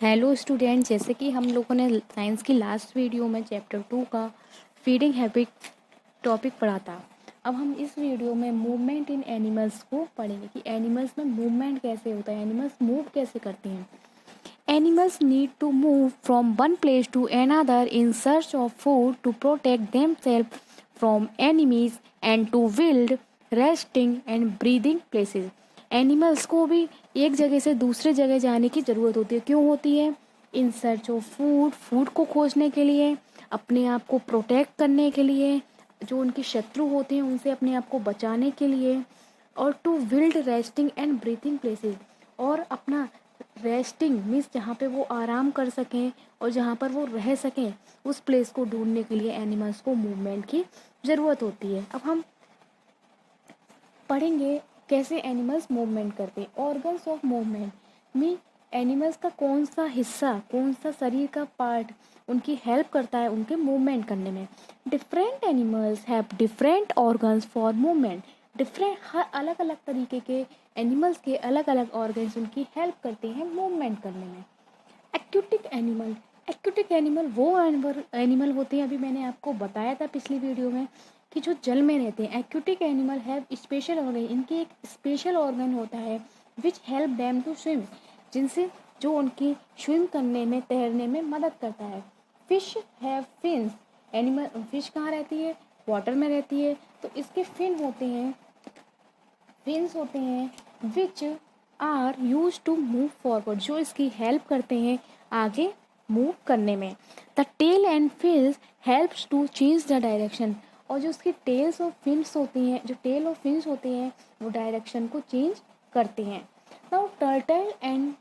Hello student, जैसे कि हम लोगों ने साइंस की लास्ट वीडियो में चैप्टर 2 का फीडिंग हैबिट टॉपिक पढ़ा था। अब हम इस वीडियो में मूवमेंट इन एनिमल्स को पढ़ेंगे कि एनिमल्स में मूवमेंट कैसे होता है, एनिमल्स मूव कैसे करते हैं। Animals need to move from one place to another in search of food to protect themself from enemies and to build resting and breathing places. Animals को भी एक जगह से दूसरे जगह जाने की ज़रूरत होती है। क्यों होती है? इन सर्च ऑफ फूड, फूड को खोजने के लिए, अपने आप को प्रोटेक्ट करने के लिए, जो उनके शत्रु होते हैं उनसे अपने आप को बचाने के लिए, और to build resting and breathing places, और अपना रेस्टिंग मीन्स जहाँ पे वो आराम कर सकें और जहाँ पर वो रह सकें, उस प्लेस को ढूंढने के लिए एनिमल्स को मूवमेंट की ज़रूरत होती है। अब हम पढ़ेंगे कैसे एनिमल्स मूवमेंट करते हैं। ऑर्गन्स ऑफ मूवमेंट में एनिमल्स का कौन सा हिस्सा, कौन सा शरीर का पार्ट उनकी हेल्प करता है उनके मूवमेंट करने में। Different animals have different organs for movement. Different, हर अलग अलग तरीके के एनिमल्स के अलग अलग ऑर्गन्स उनकी हेल्प करते हैं मूवमेंट करने में। एक्यूटिक एनिमल, एक्यूटिक एनिमल वो एनिमल होते हैं, अभी मैंने आपको बताया था पिछली वीडियो में, कि जो जल में रहते हैं। Aquatic animal have special organ, इनके एक स्पेशल ऑर्गन होता है which help them to swim, जिनसे जो उनकी स्विम करने में, तैरने में मदद करता है। Fish have fins, animal fish कहाँ रहती है? वाटर में रहती है, तो इसके फिन्स होते हैं which are use to move forward, जो इसकी हेल्प करते हैं आगे मूव करने में। The tail and fins helps to change the direction, और जो उसकी टेल्स और फिन्स होती हैं, जो टेल और फिन्स होते हैं, वो डायरेक्शन को चेंज करते हैं। नाउ टर्टल एंड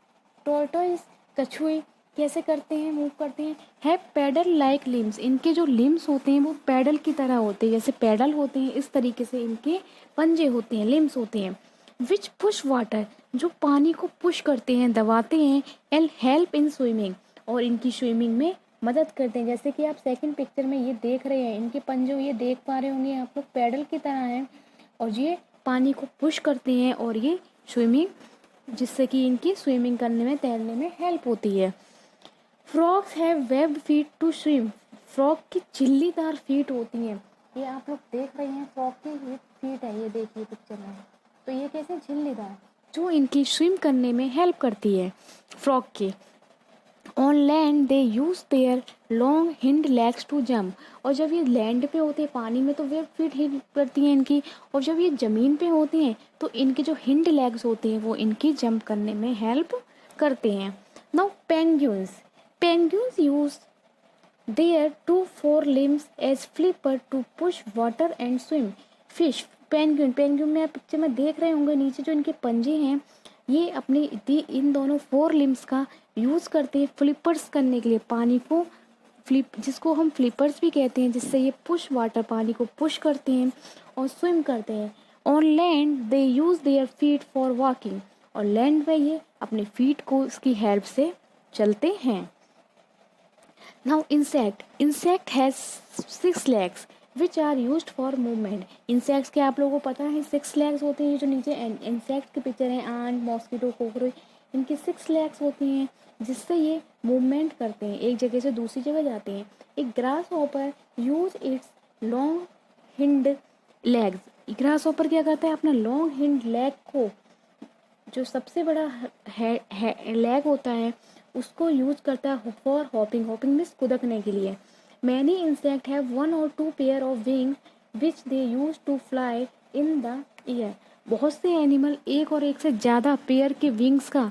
टॉर्टोइस, कछुए कैसे करते हैं, मूव करते हैं? है पैडल लाइक लिम्स, इनके जो लिम्स होते हैं वो पैडल की तरह होते हैं, जैसे पैडल होते हैं इस तरीके से इनके पंजे होते हैं, लिम्स होते हैं। विच पुश वाटर, जो पानी को पुश करते हैं, दबाते हैं। एंड हेल्प इन स्विमिंग, और इनकी स्विमिंग में मदद करते हैं। जैसे कि आप सेकंड पिक्चर में ये देख रहे हैं, इनके पंजे ये देख पा रहे होंगे आप लोग, पैडल की तरह हैं, और ये पानी को पुश करते हैं, और ये स्विमिंग, जिससे कि इनकी स्विमिंग करने में, तैरने में हेल्प होती है। Frogs have webbed feet to swim, frog की चिल्लीदार फीट होती हैं, ये आप लोग देख रहे हैं, फ्रॉग की ये फीट है, ये देखिए पिक्चर में, तो ये कैसे झिल्लीदार, जो इनकी स्विम करने में हेल्प करती है फ्रॉग की। On land they use their long hind legs to jump, और जब ये लैंड पे होते हैं, पानी में, तो वेब फीट हिट करती हैं इनकी, और जब ये ज़मीन पे होती हैं तो इनके जो हिंड लेग्स होते हैं वो इनकी जंप करने में हेल्प करते हैं। Now penguins, penguins use their two fore limbs as flipper to push water and swim. Fish, penguin, penguin में आप पिक्चर में देख रहे होंगे, नीचे जो इनके पंजे हैं, ये अपने इन दोनों फोर लिम्स का यूज़ करते हैं फ्लिपर्स करने के लिए, पानी को फ्लिप, जिसको हम फ्लिपर्स भी कहते हैं, जिससे ये पुश वाटर, पानी को पुश करते हैं और स्विम करते हैं। On land they use their feet for walking, और लैंड में ये अपने फीट को इसकी हेल्प से चलते हैं। Now insect, insect has 6 legs which are used for movement. Insects के आप लोगों को पता है 6 legs होते हैं, जो नीचे इंसेक्ट की पिक्चर है, आंट, मॉस्किटो, कोकरोच, इनकी 6 legs होती हैं, जिससे ये मूवमेंट करते हैं, एक जगह से दूसरी जगह जाते हैं। एक grass hopper use it's long hind legs, grass hopper क्या करता है, अपना लॉन्ग हिंड लेग को, जो सबसे बड़ा लेग होता है, उसको यूज करता है फॉर हॉपिंग, हॉपिंग मीन्स कुदकने के लिए। Many insect have 1 or 2 pair of wing which they use to fly in the air, बहुत से एनिमल एक और एक से ज़्यादा पेयर के विंग्स का,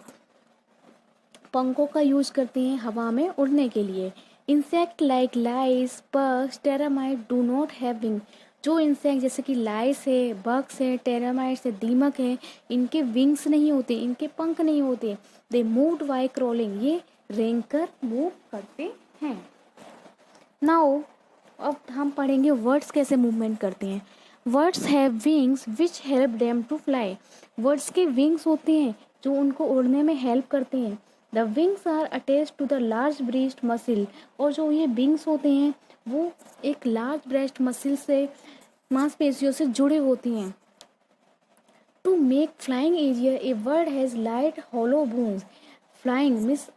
पंखों का यूज करते हैं हवा में उड़ने के लिए। Insect like lice, bugs, termite do not have wing, जो इंसेक्ट जैसे कि लाइस है, बग्स है, टेरामाइट्स है, दीमक है, इनके विंग्स नहीं होते, इनके पंख नहीं होते। दे मूव्ड बाय क्रॉलिंग, ये रेंग कर मूव करते हैं। नाउ अब हम पढ़ेंगे वर्ड्स कैसे मूवमेंट करते हैं। Birds have wings which help them to fly, birds के विंग्स होते हैं जो उनको उड़ने में हेल्प करते हैं। The wings are attach to the large breast muscle, और जो ये विंग्स होते हैं वो एक लार्ज ब्रेस्ट मसिल से, मांसपेशियों से जुड़े होते हैं। To make flying easier, a bird has light hollow bones, flying means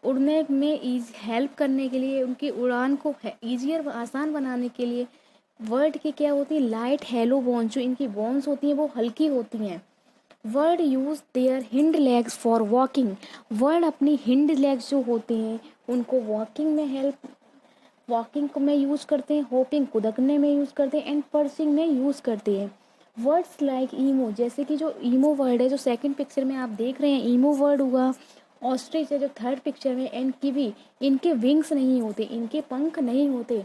उड़ने में ईज हेल्प करने के लिए, उनकी उड़ान को ईजियर आसान बनाने के लिए वर्ड की क्या होती है, लाइट हेलो बोन्स, जो इनकी बोन्स होती हैं वो हल्की होती हैं। Word use their hind legs for walking, word अपनी हिंड लेग्स जो होते हैं उनको वॉकिंग में यूज करते हैं, होपिंग कुदकने में यूज करते हैं, एंड पर्सिंग में यूज करते हैं। वर्ड्स लाइक ईमो, जैसे कि जो ईमो वर्ड है जो सेकंड पिक्चर में आप देख रहे हैं, ईमो वर्ड हुआ। ऑस्ट्रिच है जो थर्ड पिक्चर में, एंड किवी, इनके विंग्स नहीं होते, इनके पंख नहीं होते।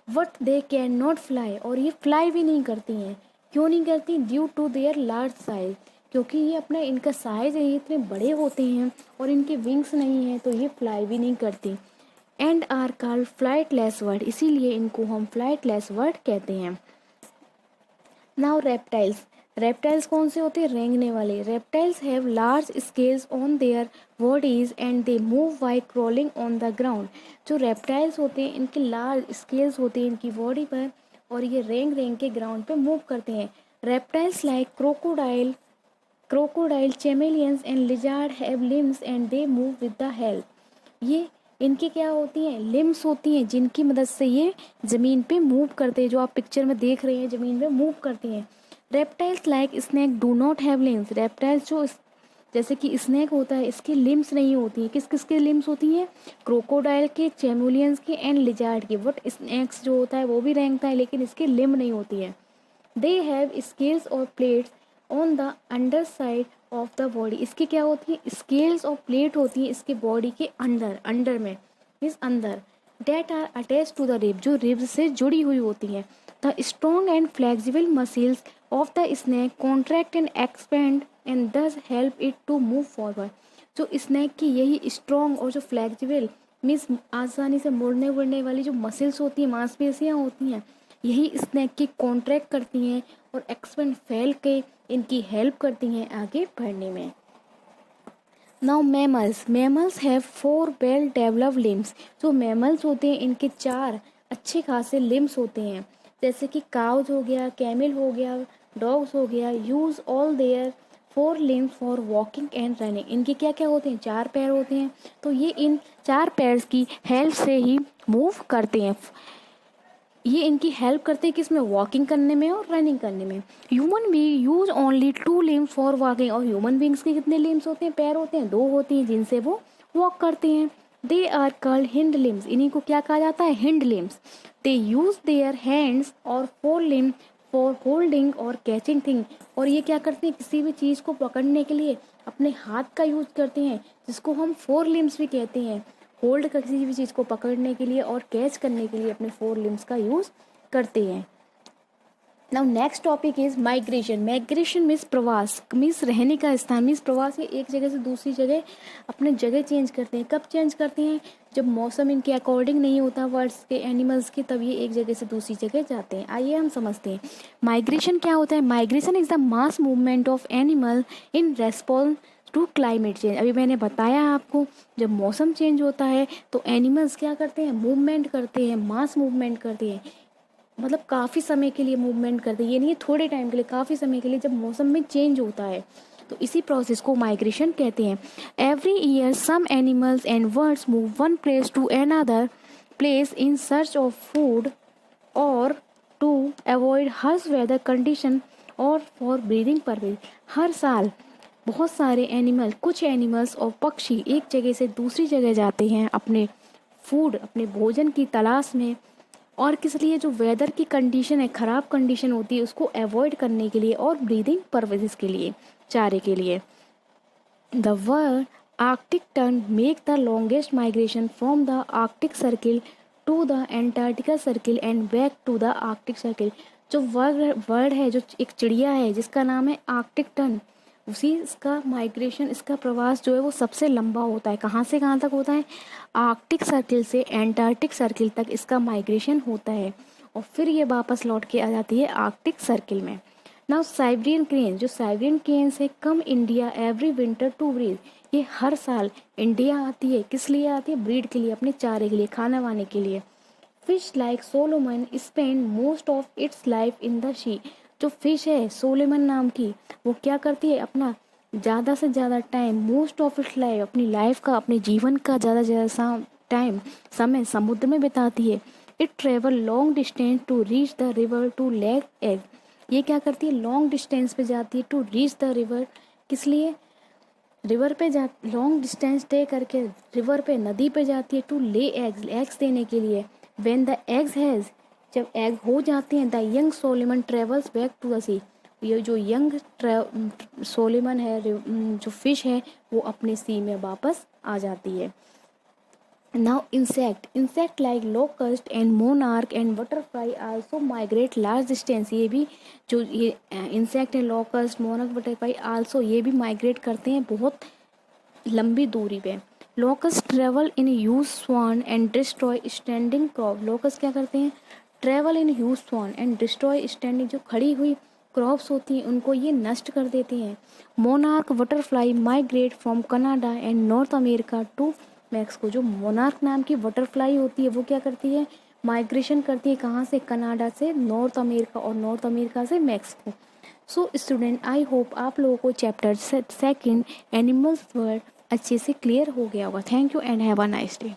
What they can not fly, और ये फ्लाई भी नहीं करती हैं। क्यों नहीं करती? Due to their large size, क्योंकि ये अपना इनका साइज है, ये इतने बड़े होते हैं और इनके विंग्स नहीं हैं, तो ये फ्लाई भी नहीं करती। And are called flightless birds, इसीलिए इनको हम फ्लाइटलेस वर्ड कहते हैं। नाउ रेप्टाइल्स, रेप्टाइल्स कौन से होते हैं? रेंगने वाले। Reptiles have large scales on their bodies and they move by crawling on the ground. जो रेप्टाइल्स होते हैं इनके लार्ज स्केल्स होते हैं इनकी बॉडी पर, और ये रेंग रेंग के ग्राउंड पे मूव करते हैं। Reptiles like crocodile, chameleons and lizard have limbs and they move with the help. ये इनकी क्या होती हैं? लिम्स होती हैं, जिनकी मदद से ये ज़मीन पे मूव करते हैं, जो आप पिक्चर में देख रहे हैं ज़मीन पे मूव करती हैं। Reptiles like snake do not have limbs, reptiles जो जैसे कि स्नेक होता है इसकी लिम्स नहीं होती हैं। किस किस के लिम्स होती हैं? क्रोकोडाइल के, चेमुलियंस के एंड लिजार्ड के। बट स्नेक्स जो होता है वो भी रेंगता है लेकिन इसकी लिम्ब नहीं होती है। दे हैव स्केल्स और plates on the under side of the body, इसकी क्या होती है? स्केल्स और प्लेट होती है इसके बॉडी के अंदर में, मीन्स अंदर। That are attach to the rib, जो रिब्स से जुड़ी हुई होती हैं। The strong and flexible muscles of the snake contract and expand and thus help it to move forward. जो स्नेक की यही स्ट्रॉन्ग और जो फ्लेक्सिबल मीन्स आसानी से मुड़ने उड़ने वाली जो मसल्स होती हैं, मांसपेशियाँ होती हैं, यही स्नेक की कॉन्ट्रैक्ट करती हैं और एक्सपेंड फैल के इनकी हेल्प करती हैं आगे बढ़ने में। Now mammals have 4 well developed limbs, जो मैमल्स होते हैं इनके 4 अच्छे खासे लिम्स होते हैं। जैसे कि काउज हो गया, कैमल हो गया, डॉग्स हो गया, use all their 4 limbs for walking and running. इनके क्या क्या होते हैं? 4 पैर होते हैं, तो ये इन 4 पैर्स की हेल्प से ही मूव करते हैं। ये इनकी हेल्प करते हैं किसमें? वॉकिंग करने में और रनिंग करने में। ह्यूमन भी use only 2 limbs for walking, और ह्यूमन बींग्स के कितने लिम्स होते हैं? पैर होते हैं, 2 होती हैं जिनसे वो वॉक करते हैं। They are called hind limbs, इन्हीं को क्या कहा जाता है? Hind limbs. They use their hands और 4 लिम्स फॉर होल्डिंग और कैचिंग थिंग, और ये क्या करते हैं? किसी भी चीज़ को पकड़ने के लिए अपने हाथ का यूज करते हैं, जिसको हम 4 लिम्स भी कहते हैं। होल्ड कर किसी भी चीज़ को पकड़ने के लिए और कैच करने के लिए अपने 4 लिम्स का यूज़ करते हैं। Now next topic is migration. Migration means प्रवास, मीन्स रहने का स्थान, मीन्स प्रवास, एक जगह से दूसरी जगह अपने जगह चेंज करते हैं। कब चेंज करते हैं? जब मौसम इनके अकॉर्डिंग नहीं होता बर्ड्स के, एनिमल्स के, तब ये एक जगह से दूसरी जगह जाते हैं। आइए हम समझते हैं माइग्रेशन क्या होता है। Migration is the mass movement of animal in response to climate change. अभी मैंने बताया आपको, जब मौसम चेंज होता है तो एनिमल्स क्या करते हैं? मूवमेंट करते हैं, मास मूवमेंट करते हैं, मतलब काफ़ी समय के लिए मूवमेंट करते हैं। ये नहीं है थोड़े टाइम के लिए, काफ़ी समय के लिए, जब मौसम में चेंज होता है तो इसी प्रोसेस को माइग्रेशन कहते हैं। Every year some animals and birds move one place to another place in search of food और to avoid harsh weather condition और फॉर ब्रीडिंग पर्पज। हर साल बहुत सारे एनिमल, कुछ एनिमल्स और पक्षी एक जगह से दूसरी जगह जाते हैं अपने फूड, अपने भोजन की तलाश में, और किस लिए? जो वेदर की कंडीशन है, ख़राब कंडीशन होती है, उसको अवॉइड करने के लिए और ब्रीदिंग पर्पजेस के लिए, चारे के लिए। The bird Arctic tern make the longest migration from the Arctic circle to the Antarctica circle and back to the Arctic circle. जो वर्ड है, जो एक चिड़िया है जिसका नाम है आर्कटिक टर्न, उसी इसका माइग्रेशन, इसका प्रवास जो है वो सबसे लंबा होता है। कहाँ से कहाँ तक होता है? आर्कटिक सर्किल से एंटार्क्टिक सर्किल तक इसका माइग्रेशन होता है, और फिर ये वापस लौट के आ जाती है आर्कटिक सर्किल में। नाउ साइबेरियन क्रेन, जो साइबेरियन क्रेन है, come India every winter to breed. ये हर साल इंडिया आती है, किस लिए आती है? ब्रीड के लिए, अपने चारे के लिए, खाना वाने के लिए। Fish like salmon spend most of its life in the sea. जो फिश है सोलेमन नाम की, वो क्या करती है? अपना ज़्यादा से ज़्यादा time, most of its life, अपनी लाइफ का, अपने जीवन का ज़्यादा से ज़्यादा टाइम, समय समुद्र में बिताती है। It travel long distance to reach the river to lay egg. ये क्या करती है, लॉन्ग डिस्टेंस पे जाती है टू रीच द रिवर, किस लिए, रिवर पे जा, लॉन्ग डिस्टेंस तय करके रिवर पे, नदी पे जाती है टू ले एग्स, एग्स देने के लिए। व्हेन द एग्स हैज़, जब एग हो जाते हैं, the young salmon travels back to the sea, ये जो यंग सोलेमन है, जो फिश है, वो अपने सी में वापस आ जाती है। Now insect like locust and monarch and butterfly also migrate large distance. ये भी जो ये इंसेक्ट है, लोकस्ट, मोनार्क, बटरफ्लाई आल्सो, ये भी माइग्रेट करते हैं बहुत लंबी दूरी पे। Locust travel in huge swarm and destroy standing crop. Locust क्या करते हैं, travel in huge swarm and destroy standing, जो खड़ी हुई क्रॉप्स होती हैं उनको ये नष्ट कर देते हैं। Monarch butterfly migrate from Canada and North America to Mexico. जो मोनार्क नाम की बटरफ्लाई होती है वो क्या करती है, माइग्रेशन करती है, कहाँ से, कनाडा से नॉर्थ अमेरिका, और नॉर्थ अमेरिका से Mexico. So student, I hope आप लोगों को चैप्टर सेकंड एनिमल्स वर्ड अच्छे से क्लियर हो गया होगा। Thank you and have a nice day.